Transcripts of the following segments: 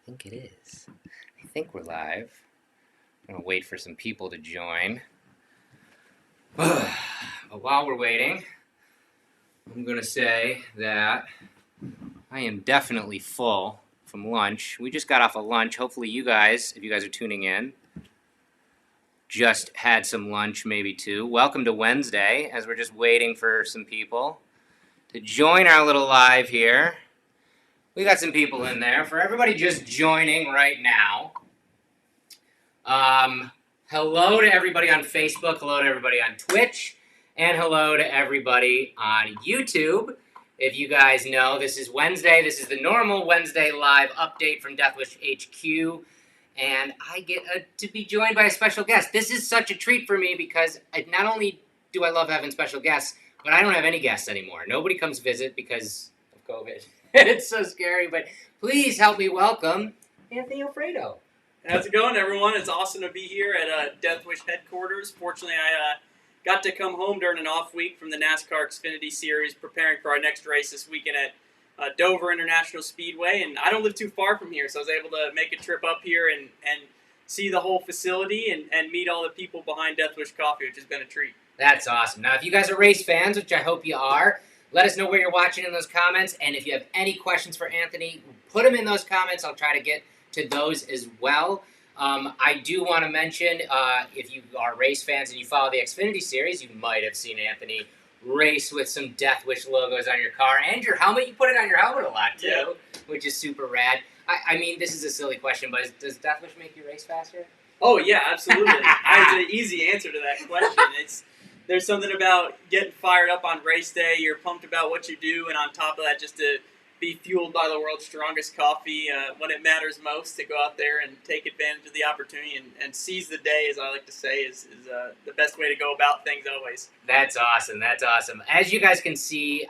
think it is. I think we're live. I'm gonna wait for some people to join. But while we're waiting, I'm gonna say that I am definitely full from lunch. We just got off of lunch. Hopefully you guys, if you guys are tuning in, just had some lunch maybe too. Welcome to Wednesday, as we're just waiting for some people to join our little live here. We got some people in there. For everybody just joining right now, hello to everybody on Facebook, hello to everybody on Twitch, and hello to everybody on YouTube. If you guys know, this is Wednesday. This is the normal Wednesday live update from Deathwish HQ, and I get to be joined by a special guest. This is such a treat for me because not only do I love having special guests, but I don't have any guests anymore. Nobody comes visit because of COVID. It's so scary, but please help me welcome Anthony Alfredo. How's it going, everyone? It's awesome to be here at Deathwish headquarters. Fortunately, I got to come home during an off week from the NASCAR Xfinity Series, preparing for our next race this weekend at Dover International Speedway. And I don't live too far from here, so I was able to make a trip up here and see the whole facility and meet all the people behind Deathwish Coffee, which has been a treat. That's awesome. Now, if you guys are race fans, which I hope you are, let us know where you're watching in those comments. And if you have any questions for Anthony, put them in those comments. I'll try to get to those as well. I do want to mention, if you are race fans and you follow the Xfinity Series, you might have seen Anthony race with some Deathwish logos on your car and your helmet. You put it on your helmet a lot, too, Yeah. Which is super rad. I mean, this is a silly question, but does Deathwish make you race faster? Oh, yeah, absolutely. That's an easy answer to that question. There's something about getting fired up on race day. You're pumped about what you do, and on top of that, just to be fueled by the world's strongest coffee when it matters most, to go out there and take advantage of the opportunity and seize the day, as I like to say, is the best way to go about things always. That's awesome. That's awesome. As you guys can see,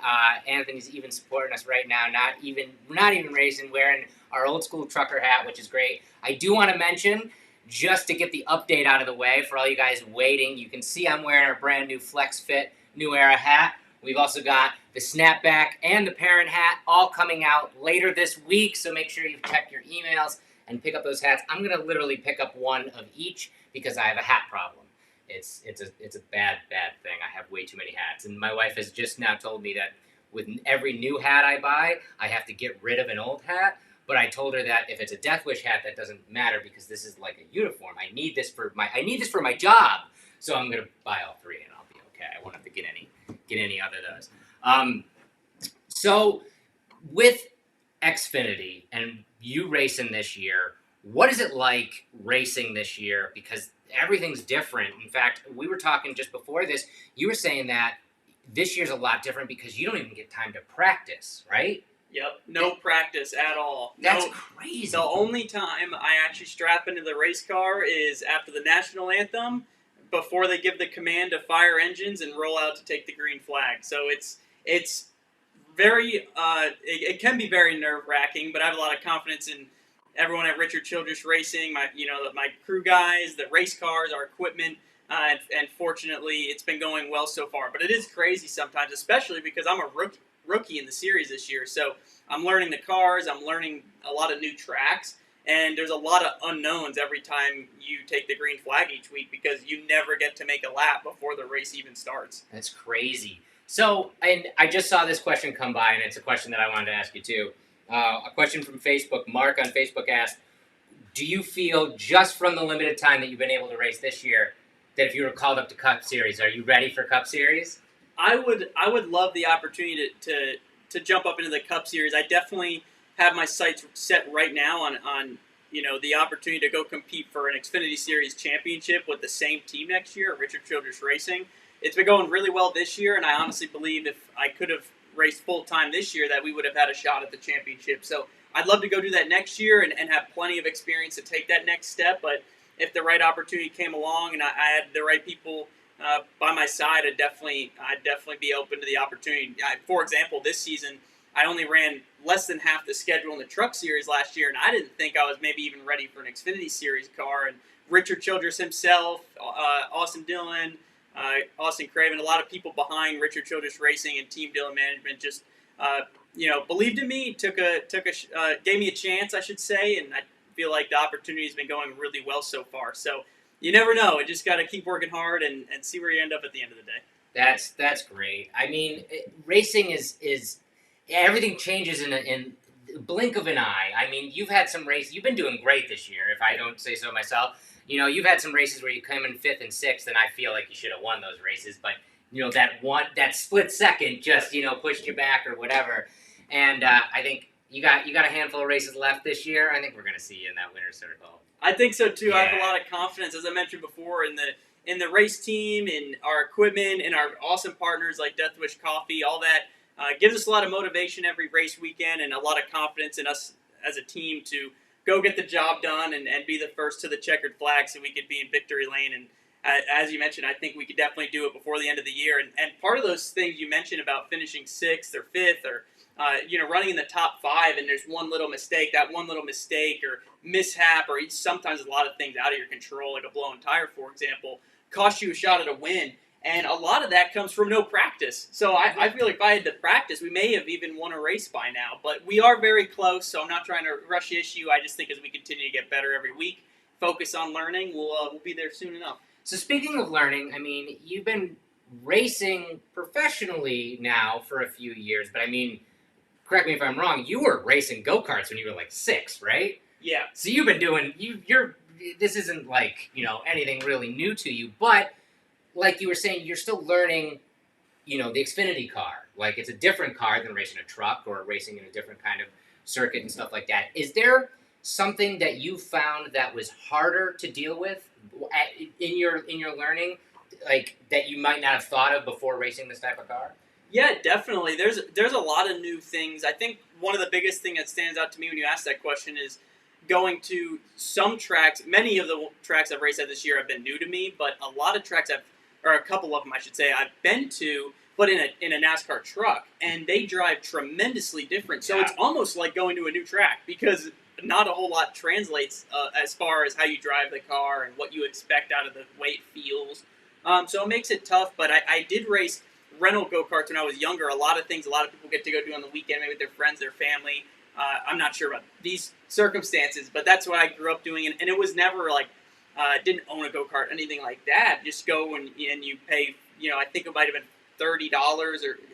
Anthony's even supporting us right now. Not even racing, wearing our old school trucker hat, which is great. I do want to mention, just to get the update out of the way for all you guys waiting, you can see I'm wearing our brand new Flex Fit New Era hat. We've also got the snapback and the parent hat all coming out later this week, so make sure you check your emails and pick up those hats. I'm going to literally pick up one of each because I have a hat problem. It's a bad thing. I have way too many hats, and my wife has just now told me that with every new hat I buy, I have to get rid of an old hat. But I told her that if it's a Deathwish hat, that doesn't matter because this is like a uniform. I need this for my job. So I'm gonna buy all three and I'll be okay. I won't have to get any other of those. So with Xfinity and you racing this year, what is it like racing this year? Because everything's different. In fact, we were talking just before this. You were saying that this year's a lot different because you don't even get time to practice, right? Yep, no practice at all. That's crazy. The only time I actually strap into the race car is after the national anthem, before they give the command to fire engines and roll out to take the green flag. So it's very it can be very nerve-wracking, but I have a lot of confidence in everyone at Richard Childress Racing, my crew guys, the race cars, our equipment, and fortunately it's been going well so far. But it is crazy sometimes, especially because I'm a rookie in the series this year, so I'm learning the cars, I'm learning a lot of new tracks, and there's a lot of unknowns every time you take the green flag each week because you never get to make a lap before the race even starts. That's crazy. So, and I just saw this question come by, and it's a question that I wanted to ask you too. A question from Facebook. Mark on Facebook asked, do you feel, just from the limited time that you've been able to race this year, that if you were called up to Cup Series, are you ready for Cup Series? I would love the opportunity to jump up into the Cup Series. I definitely have my sights set right now on the opportunity to go compete for an Xfinity Series championship with the same team next year, Richard Childress Racing. It's been going really well this year, and I honestly believe if I could have raced full time this year, that we would have had a shot at the championship. So I'd love to go do that next year and have plenty of experience to take that next step. But if the right opportunity came along and I had the right people by my side, I'd definitely be open to the opportunity. For example, this season, I only ran less than half the schedule in the Truck Series last year, and I didn't think I was maybe even ready for an Xfinity Series car. And Richard Childress himself, Austin Dillon, Austin Craven, a lot of people behind Richard Childress Racing and Team Dillon Management just believed in me, gave me a chance, I should say, and I feel like the opportunity has been going really well so far. So you never know. You just got to keep working hard and see where you end up at the end of the day. That's great. I mean, racing is everything changes in the blink of an eye. I mean, you've had some races. You've been doing great this year, if I don't say so myself. You've had some races where you come in fifth and sixth, and I feel like you should have won those races. But that split second just pushed you back or whatever. And I think you got a handful of races left this year. I think we're going to see you in that winner's circle. I think so too. Yeah. I have a lot of confidence, as I mentioned before, in the race team, in our equipment, in our awesome partners like Death Wish Coffee. All that gives us a lot of motivation every race weekend, and a lot of confidence in us as a team to go get the job done and be the first to the checkered flag, so we could be in victory lane. And as you mentioned, I think we could definitely do it before the end of the year. And part of those things you mentioned about finishing sixth or fifth or running in the top five, and there's one little mistake, or mishap, or sometimes a lot of things out of your control, like a blown tire, for example, cost you a shot at a win. And a lot of that comes from no practice. So I feel like if I had to practice, we may have even won a race by now. But we are very close, so I'm not trying to rush the issue. I just think as we continue to get better every week, focus on learning, we'll be there soon enough. So speaking of learning, I mean, you've been racing professionally now for a few years, but I mean, correct me if I'm wrong, you were racing go-karts when you were like 6, right? Yeah. So you've been doing, this isn't like, anything really new to you, but like you were saying, you're still learning, the Xfinity car. Like, it's a different car than racing a truck or racing in a different kind of circuit and stuff like that. Is there something that you found that was harder to deal with in your learning, like, that you might not have thought of before racing this type of car? Yeah, definitely. There's a lot of new things. I think one of the biggest thing that stands out to me when you ask that question is going to some tracks. Many of the tracks I've raced at this year have been new to me, but a lot of tracks or a couple of them I should say, I've been to, but in a NASCAR truck, and they drive tremendously different. So It's almost like going to a new track, because not a whole lot translates as far as how you drive the car and what you expect out of the way it feels. So it makes it tough, but I did race rental go-karts when I was younger. A lot of things a lot of people get to go do on the weekend, maybe with their friends, their family. I'm not sure about these circumstances, but that's what I grew up doing, and it was never like didn't own a go-kart, anything like that. Just go and you pay, I think it might have been $30,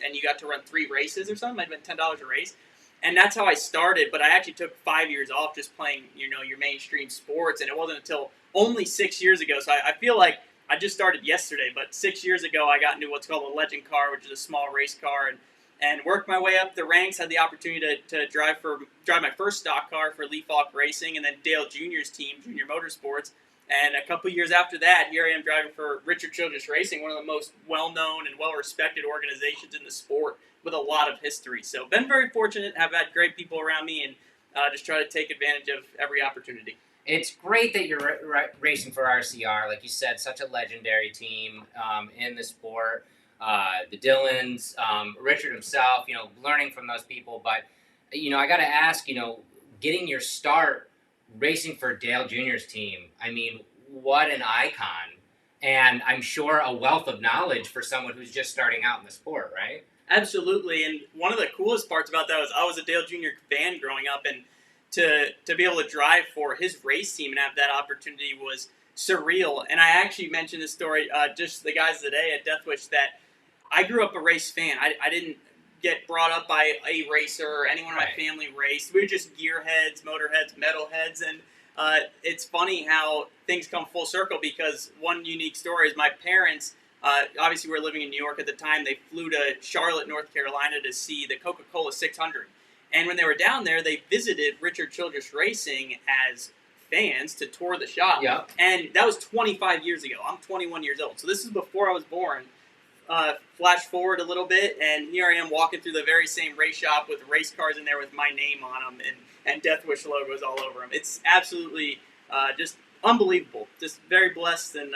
and you got to run 3 races or something. It might have been $10 a race, and that's how I started. But I actually took 5 years off just playing, your mainstream sports, and it wasn't until only 6 years ago. So I feel like I just started yesterday, but 6 years ago I got into what's called a legend car, which is a small race car, and worked my way up the ranks. Had the opportunity to drive my first stock car for Leaf Hawk Racing, and then Dale Jr.'s team, Junior Motorsports. And a couple years after that, here I am driving for Richard Childress Racing, one of the most well-known and well-respected organizations in the sport with a lot of history. So been very fortunate, have had great people around me, and just try to take advantage of every opportunity. It's great that you're racing for RCR. Like you said, such a legendary team in the sport. The Dillons, Richard himself, learning from those people. But, I got to ask, getting your start racing for Dale Jr.'s team, I mean, what an icon. And I'm sure a wealth of knowledge for someone who's just starting out in the sport, right? Absolutely. And one of the coolest parts about that was I was a Dale Jr. fan growing up, and to be able to drive for his race team and have that opportunity was surreal. And I actually mentioned this story, just the guys today at Death Wish, that I grew up a race fan. I didn't get brought up by a racer or anyone in my family raced. We were just gearheads, motorheads, metalheads, and it's funny how things come full circle, because one unique story is my parents, obviously we were living in New York at the time, they flew to Charlotte, North Carolina to see the Coca-Cola 600. And when they were down there, they visited Richard Childress Racing as fans to tour the shop. Yeah. And that was 25 years ago. I'm 21 years old. So this is before I was born. Flash forward a little bit, and here I am walking through the very same race shop with race cars in there with my name on them and Death Wish logos all over them. It's absolutely just unbelievable. Just very blessed, and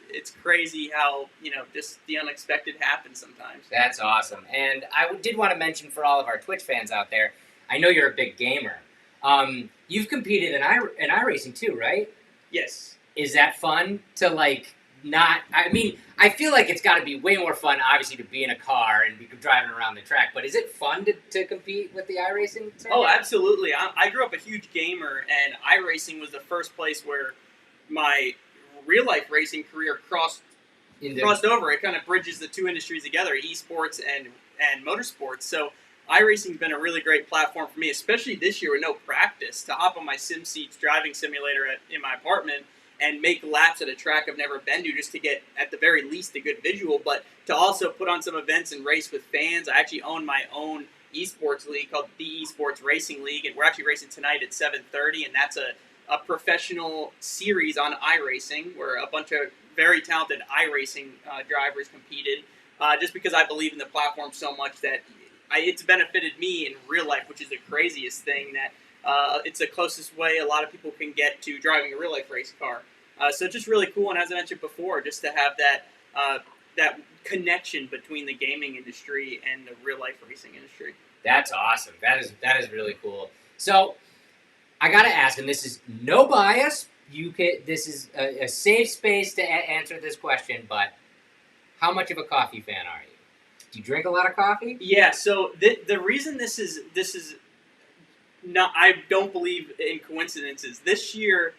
it's crazy how, just the unexpected happens sometimes. That's awesome. And I did want to mention for all of our Twitch fans out there, I know you're a big gamer. You've competed in iRacing too, right? Yes. Is that fun to, like, not. I mean, I feel like it's got to be way more fun, obviously, to be in a car and be driving around the track. But is it fun to compete with the iRacing? Oh, absolutely. I grew up a huge gamer, and iRacing was the first place where my real life racing career crossed over. It kind of bridges the two industries together, esports and motorsports. So iRacing's been a really great platform for me, especially this year with no practice, to hop on my SimSeats driving simulator in my apartment and make laps at a track I've never been to, just to get, at the very least, a good visual, but to also put on some events and race with fans. I actually own my own esports league called the Esports Racing League, and we're actually racing tonight at 7:30, and that's a professional series on iRacing where a bunch of very talented iRacing drivers competed, just because I believe in the platform so much that it's benefited me in real life, which is the craziest thing, that it's the closest way a lot of people can get to driving a real life race car. So it's just really cool, and as I mentioned before, just to have that connection between the gaming industry and the real life racing industry. That's awesome. That is really cool. So I gotta ask, and this is no bias. This is a safe space to answer this question, but how much of a coffee fan are you? Do you drink a lot of coffee? Yeah. So the reason this is not, I don't believe in coincidences. This year,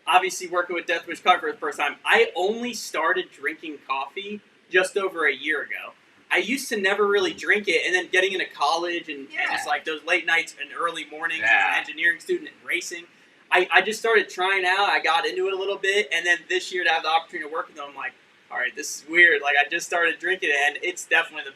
obviously working with Death Wish Car for the first time, I only started drinking coffee just over a year ago. I used to never really drink it, and then getting into college and it's like those late nights and early mornings as an engineering student and racing, I just started trying out. I got into it a little bit, and then this year to have the opportunity to work with them, I'm like, all right, this is weird. Like, I just started drinking it, and it's definitely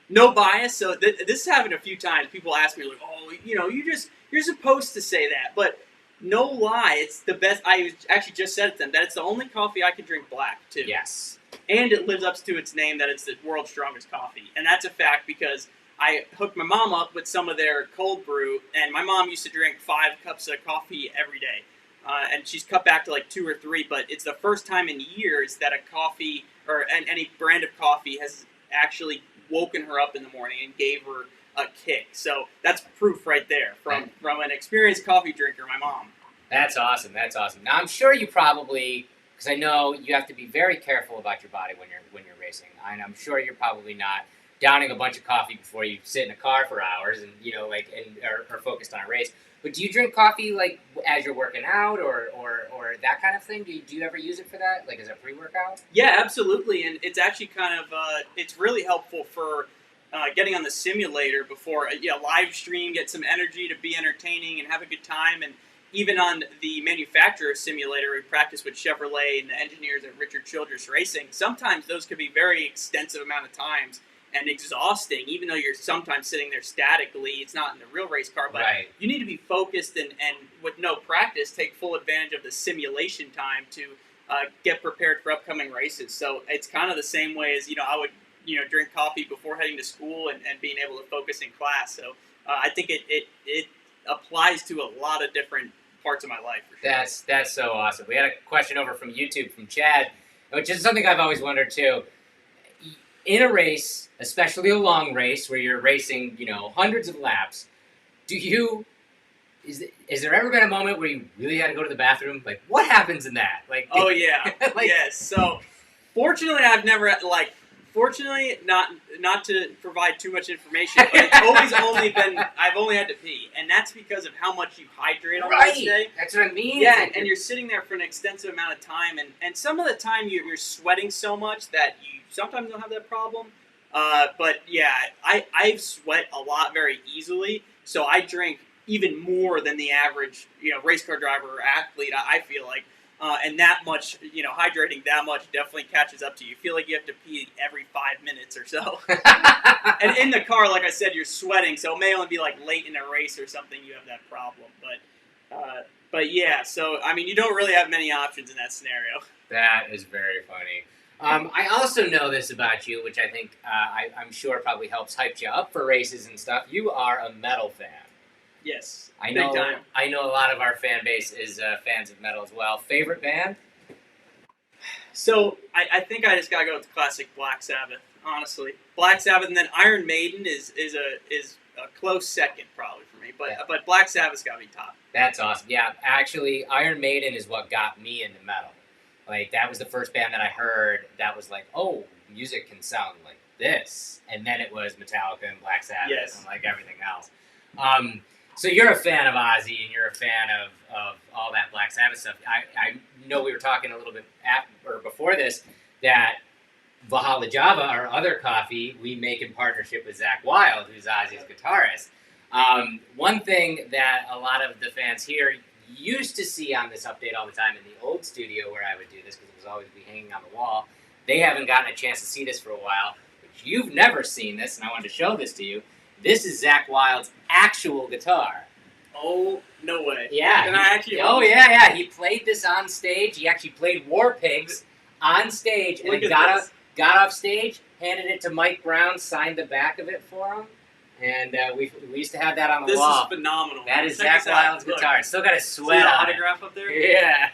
no bias. So this has happened a few times. People ask me, like, oh, you're supposed to say that, but no lie, it's the best. I actually just said to them that it's the only coffee I can drink black too. Yes. And it lives up to its name that it's the world's strongest coffee. And that's a fact because I hooked my mom up with some of their cold brew, and my mom used to drink 5 cups of coffee every day. And she's cut back to like 2 or 3, but it's the first time in years that a coffee or any brand of coffee has actually woken her up in the morning and gave her a kick. So that's proof right there from an experienced coffee drinker, my mom. That's awesome. That's awesome. Now I'm sure you probably, because I know you have to be very careful about your body when you're racing, and I'm sure you're probably not downing a bunch of coffee before you sit in a car for hours and are focused on a race. But do you drink coffee like as you're working out or that kind of thing? Do you ever use it for that, like as a pre-workout? Yeah, absolutely, and it's actually kind of it's really helpful for getting on the simulator before a live stream, get some energy to be entertaining and have a good time. And even on the manufacturer simulator, we practice with Chevrolet and the engineers at Richard Childress Racing. Sometimes those could be very extensive amount of times and exhausting, even though you're sometimes sitting there statically. It's not in the real race car, but you need to be focused and with no practice, take full advantage of the simulation time to get prepared for upcoming races. So it's kind of the same way as, I would, drink coffee before heading to school and being able to focus in class. So I think it applies to a lot of different parts of my life. For sure. That's so awesome. We had a question over from YouTube from Chad, which is something I've always wondered too. In a race, especially a long race where you're racing, hundreds of laps, is there ever been a moment where you really had to go to the bathroom? Like, what happens in that? Like, oh yeah, yes. So, fortunately, not to provide too much information, but it's I've only had to pee, and that's because of how much you hydrate on race day. That's what I mean. Yeah, and you're sitting there for an extensive amount of time, and some of the time you're sweating so much that you sometimes don't have that problem. But yeah, I sweat a lot very easily, so I drink even more than the average race car driver or athlete. I feel like. And that much, hydrating that much definitely catches up to you. You feel like you have to pee every 5 minutes or so. And in the car, like I said, you're sweating, so it may only be like late in a race or something you have that problem. But yeah, so I mean, you don't really have many options in that scenario. That is very funny. I also know this about you, which I think I'm sure probably helps hype you up for races and stuff. You are a metal fan. Yes, I know a lot of our fan base is fans of metal as well. Favorite band? So I think I just gotta go with the classic Black Sabbath. Honestly, Black Sabbath, and then Iron Maiden is a close second probably for me. But Black Sabbath's gotta be top. That's awesome. Yeah, actually, Iron Maiden is what got me into metal. Like that was the first band that I heard that was like, oh, music can sound like this, and then it was Metallica and Black Sabbath Yes. and like everything else. So you're a fan of Ozzy and you're a fan of all that Black Sabbath stuff. I know we were talking a little bit after, or before this that Valhalla Java, our other coffee, we make in partnership with Zach Wilde, who's Ozzy's guitarist. One thing that a lot of the fans here used to see on this update all the time in the old studio where I would do this because it was always be hanging on the wall. They haven't gotten a chance to see this for a while. But you've never seen this, and I wanted to show this to you. This is Zach Wilde's actual guitar. Oh, no way. Yeah. And I actually. Oh, yeah. He played this on stage. He actually played War Pigs on stage and then got off stage, handed it to Mike Brown, signed the back of it for him. And we used to have that on the wall. This is phenomenal. That is Check Zach Wilde's guitar. It's still got a sweat the on it. autograph up there? Yeah.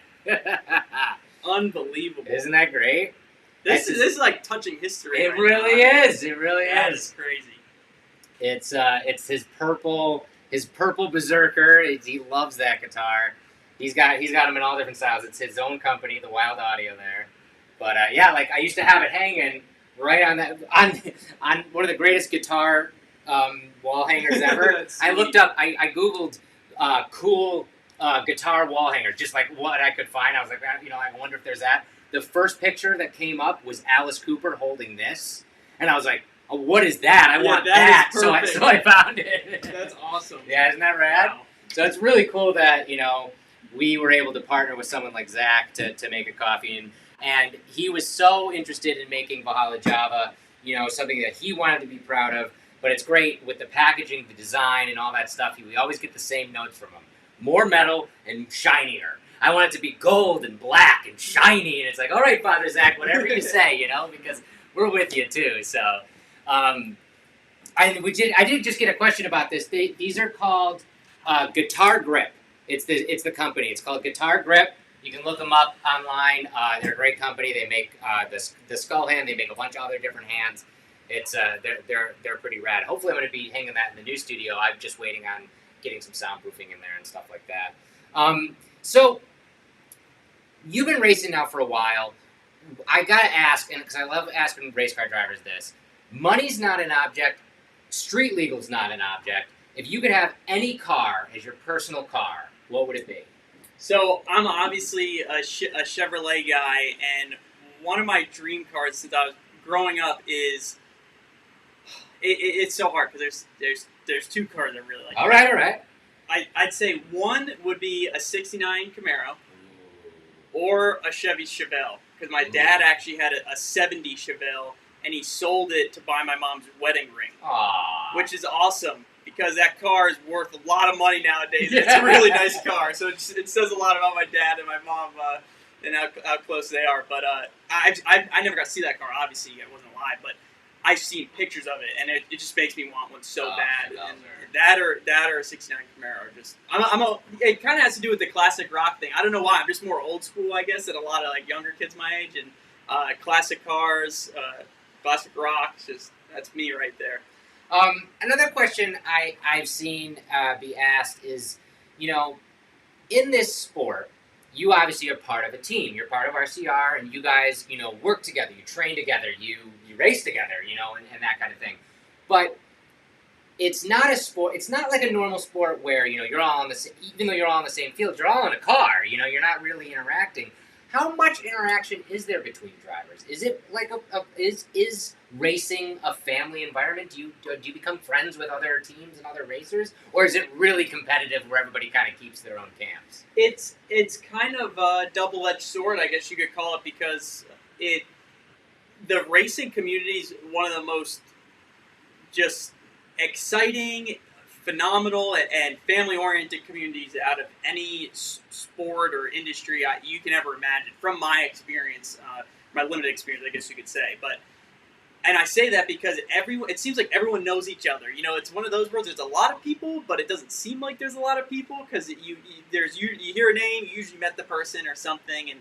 Unbelievable. Isn't that great? This is like touching history. It really is. It really is. That is crazy. It's his purple Berserker. He loves that guitar. He's got him in all different styles. It's his own company, the Wilde Audio there. But yeah, like I used to have it hanging right on one of the greatest guitar wall hangers ever. I looked up. I googled cool guitar wall hangers, just like what I could find. I was like, I wonder if there's that. The first picture that came up was Alice Cooper holding this, and I was like, oh, what is that? I want that. So I found it. That's awesome. Yeah, isn't that rad? Wow. So it's really cool that we were able to partner with someone like Zach to make a coffee, and he was so interested in making Valhalla Java, something that he wanted to be proud of. But it's great with the packaging, the design, and all that stuff. We always get the same notes from him: more metal and shinier. I want it to be gold and black and shiny, and it's like, all right, Father Zach, whatever you say, because we're with you too. So, I did just get a question about this. These are called Guitar Grip. It's the company. It's called Guitar Grip. You can look them up online. They're a great company. They make the skull hand. They make a bunch of other different hands. It's they're pretty rad. Hopefully, I'm going to be hanging that in the new studio. I'm just waiting on getting some soundproofing in there and stuff like that. So you've been racing now for a while. I gotta ask, and because I love asking race car drivers this: money's not an object. Street legal's not an object. If you could have any car as your personal car, what would it be? So I'm obviously a Chevrolet guy, and one of my dream cars since I was growing up is. It's so hard because there's two cars I really like. All right. I'd say one would be a '69 Camaro or a Chevy Chevelle because my dad actually had a '70 Chevelle and he sold it to buy my mom's wedding ring. Aww. Which is awesome because that car is worth a lot of money nowadays. Yeah. It's a really nice car, so it says a lot about my dad and my mom and how close they are. But I never got to see that car. Obviously, I wasn't alive, but I've seen pictures of it, and it just makes me want one so bad. And that or a '69 Camaro. Just it kind of has to do with the classic rock thing. I don't know why. I'm just more old school, I guess, than a lot of like younger kids my age. And classic cars, classic rock. That's me right there. Another question I've seen be asked is, in this sport, you obviously are part of a team. You're part of RCR, and you guys, work together. You train together. You race together. And that kind of thing. But it's not a sport. It's not like a normal sport where you're all on even though you're all in the same field, you're all in a car. You're not really interacting. How much interaction is there between drivers? Is it like is racing a family environment? Do you become friends with other teams and other racers, or is it really competitive where everybody kind of keeps their own camps? It's kind of a double-edged sword, I guess you could call it, because the racing community is one of the most just exciting, phenomenal, and family-oriented communities out of any sport or industry you can ever imagine. From my experience, my limited experience, I guess you could say. And I say that because it seems like everyone knows each other. It's one of those worlds. There's a lot of people, but it doesn't seem like there's a lot of people because you hear a name, you usually met the person or something, and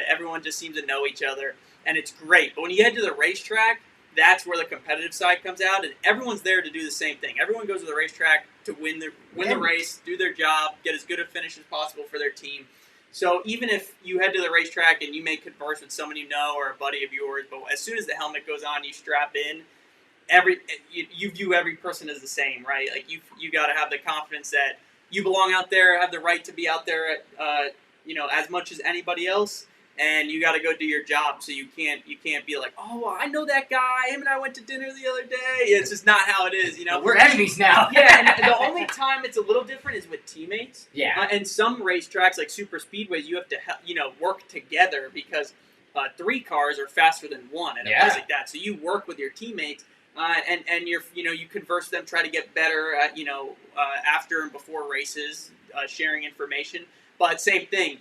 everyone just seems to know each other, and it's great. But when you head to the racetrack, that's where the competitive side comes out, and everyone's there to do the same thing. Everyone goes to the racetrack to win the race, do their job, get as good a finish as possible for their team. So even if you head to the racetrack and you may converse with someone you know or a buddy of yours, but as soon as the helmet goes on, you strap in. You view every person as the same, right? Like you got to have the confidence that you belong out there, have the right to be out there, as much as anybody else, and you got to go do your job. So you can't be like, oh, well, I know that guy. Him and I went to dinner the other day. It's just not how it is, We're enemies now. Yeah, and the only time it's a little different is with teammates. Yeah. And some racetracks like super speedways, you have to work together because 3 cars are faster than 1 at a place like that. So you work with your teammates. And you converse with them, try to get better at, after and before races, sharing information. But same thing,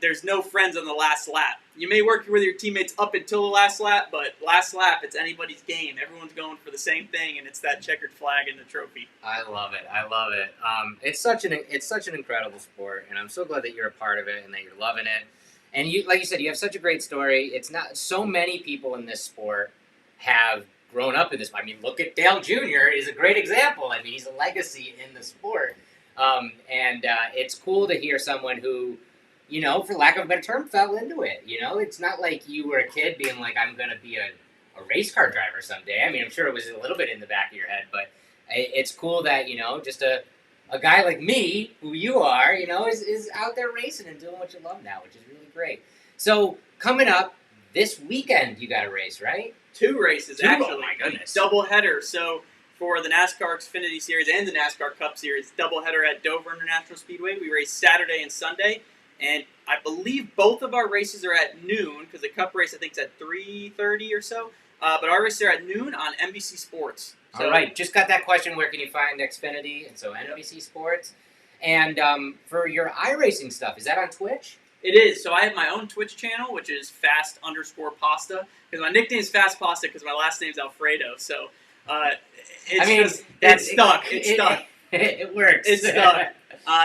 there's no friends on the last lap. You may work with your teammates up until the last lap, but last lap, it's anybody's game. Everyone's going for the same thing, and it's that checkered flag and the trophy. I love it. It's such an incredible sport, and I'm so glad that you're a part of it and that you're loving it. And you, like you said, you have such a great story. It's not so many people in this sport have grown up in this. I mean, look at Dale Jr. is a great example. I mean, he's a legacy in the sport. And it's cool to hear someone who, for lack of a better term, fell into it. It's not like you were a kid being like, I'm going to be a race car driver someday. I mean, I'm sure it was a little bit in the back of your head, but it's cool that, just a guy like me, who you are, is out there racing and doing what you love now, which is really great. So coming up this weekend, you got a race, right? 2 races, actually. Oh my goodness. Double header. So for the NASCAR Xfinity Series and the NASCAR Cup Series, double header at Dover International Speedway. We race Saturday and Sunday, and I believe both of our races are at noon because the Cup race I think is at 3:30 or so. But our races are at noon on NBC Sports. So, all right, just got that question. Where can you find Xfinity? And so NBC Sports. And for your iRacing stuff, is that on Twitch? It is. So I have my own Twitch channel, which is fast_pasta. Because my nickname is Fast Pasta because my last name's Alfredo. So it's stuck. It works. It's stuck.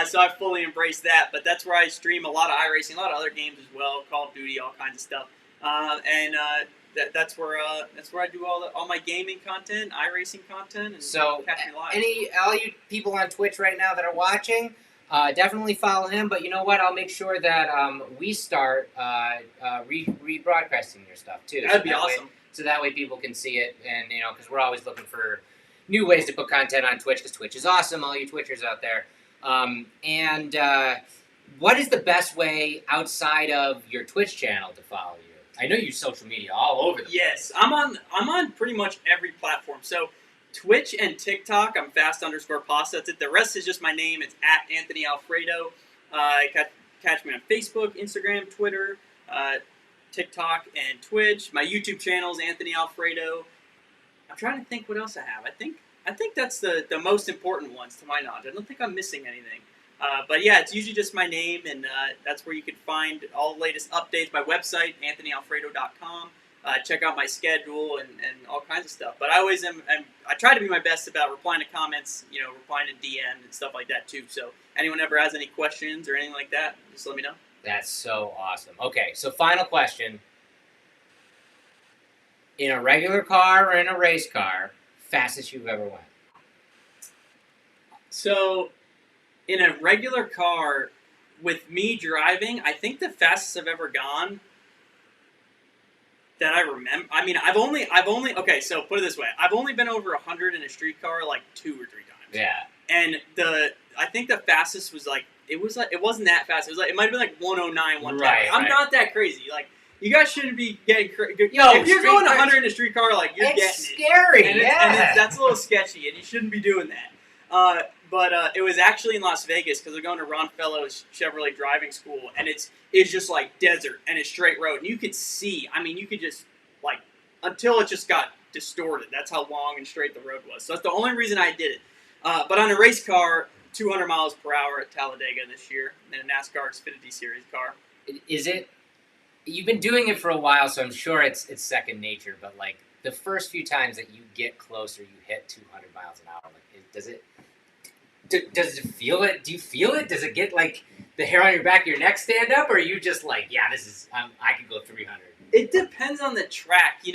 So I fully embrace that. But that's where I stream a lot of iRacing, a lot of other games as well, Call of Duty, all kinds of stuff. That's where I do all my gaming content, iRacing content, and so catch me live. All you people on Twitch right now that are watching, definitely follow him. But you know what? I'll make sure that we start rebroadcasting your stuff too. That'd be awesome. So that way people can see it, and because we're always looking for new ways to put content on Twitch, because Twitch is awesome. All you Twitchers out there, what is the best way outside of your Twitch channel to follow you? I know you use social media all over the place. Yes, I'm on pretty much every platform. So Twitch and TikTok, I'm fast_pasta. That's it. The rest is just my name. It's at Anthony Alfredo. Catch me on Facebook, Instagram, Twitter, TikTok, and Twitch. My YouTube channel is Anthony Alfredo. I'm trying to think what else I have. I think that's the most important ones to my knowledge. I don't think I'm missing anything. But yeah, it's usually just my name, and that's where you can find all the latest updates. My website, anthonyalfredo.com. Check out my schedule and all kinds of stuff. But I always I try to be my best about replying to comments, replying to DM and stuff like that too. So anyone ever has any questions or anything like that, just let me know. That's so awesome. Okay, so final question. In a regular car or in a race car, fastest you've ever went? So in a regular car, with me driving, I think the fastest I've ever gone that I remember. I mean, I've only. Okay, so put it this way: I've only been over 100 in a street car like 2 or 3 times. Yeah. And I think the fastest was it wasn't that fast. It might have been like 109 one time. Right, I'm right. not that crazy. Like, you guys shouldn't be getting crazy. Yo, if you're street going cars- 100 in a street car, like you're getting It's scary. it. And that's a little sketchy, and you shouldn't be doing that. But it was actually in Las Vegas because we're going to Ron Fellows Chevrolet driving school, and it's just like desert and it's straight road, and you could see. I mean, you could just like until it just got distorted. That's how long and straight the road was. So that's the only reason I did it. But on a race car, 200 miles per hour at Talladega this year in a NASCAR Xfinity Series car. Is it? You've been doing it for a while, so I'm sure it's second nature. But like the first few times that you get closer, you hit 200 miles an hour. Like, does it feel it? Do you feel it? Does it get like the hair on your back of your neck stand up, or are you just like, yeah, this is I can go 300? It depends on the track.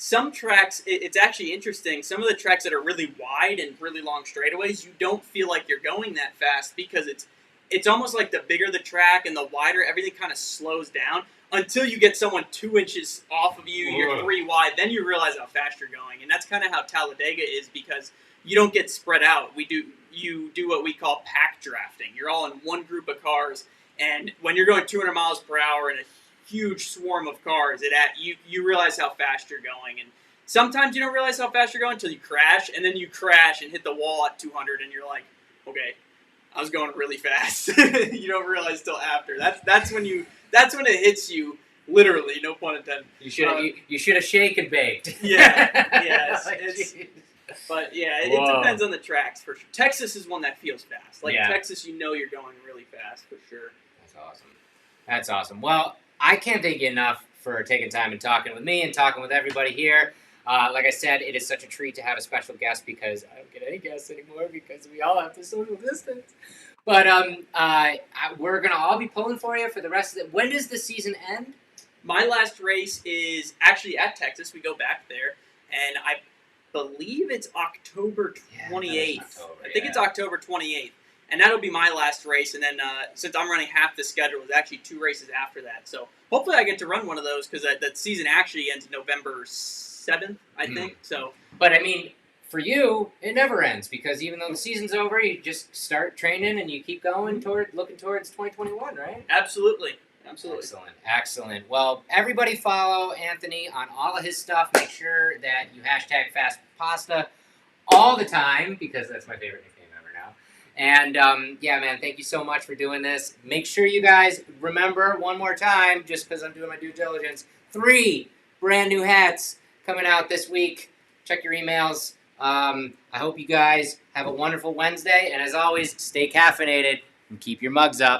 Some tracks, it's actually interesting. Some of the tracks that are really wide and really long straightaways, you don't feel like you're going that fast because it's almost like the bigger the track and the wider, everything kind of slows down until you get someone 2 inches off of you, you're 3 wide, then you realize how fast you're going. And that's kind of how Talladega is, because you don't get spread out. You do what we call pack drafting. You're all in one group of cars, and when you're going 200 miles per hour in a huge swarm of cars, you realize how fast you're going. And sometimes you don't realize how fast you're going until you crash, and then you crash and hit the wall at 200, and you're like, okay, I was going really fast. You don't realize till after. That's when it hits you, literally, no pun intended. You should have shake and baked. Yeah. Like, But yeah, it depends on the tracks for sure. Texas is one that feels fast. Like Texas, you're going really fast for sure. That's awesome. Well, I can't thank you enough for taking time and talking with me and talking with everybody here. Like I said, it is such a treat to have a special guest, because I don't get any guests anymore because we all have to social distance. But we're going to all be pulling for you for the rest of it. When does the season end? My last race is actually at Texas. We go back there, and I believe it's October 28th. I think it's October 28th. And that'll be my last race. And then since I'm running half the schedule, there's actually 2 races after that. So hopefully I get to run one of those, because that season actually ends November 7th, I think. So, but I mean, for you, it never ends, because even though the season's over, you just start training and you keep going looking towards 2021, right? Absolutely. Excellent. Well, everybody follow Anthony on all of his stuff. Make sure that you hashtag Fast Pasta all the time, because that's my favorite nickname ever now. And yeah, man, thank you so much for doing this. Make sure you guys remember one more time, just because I'm doing my due diligence, 3 brand new hats coming out this week. Check your emails. I hope you guys have a wonderful Wednesday, and as always, stay caffeinated and keep your mugs up.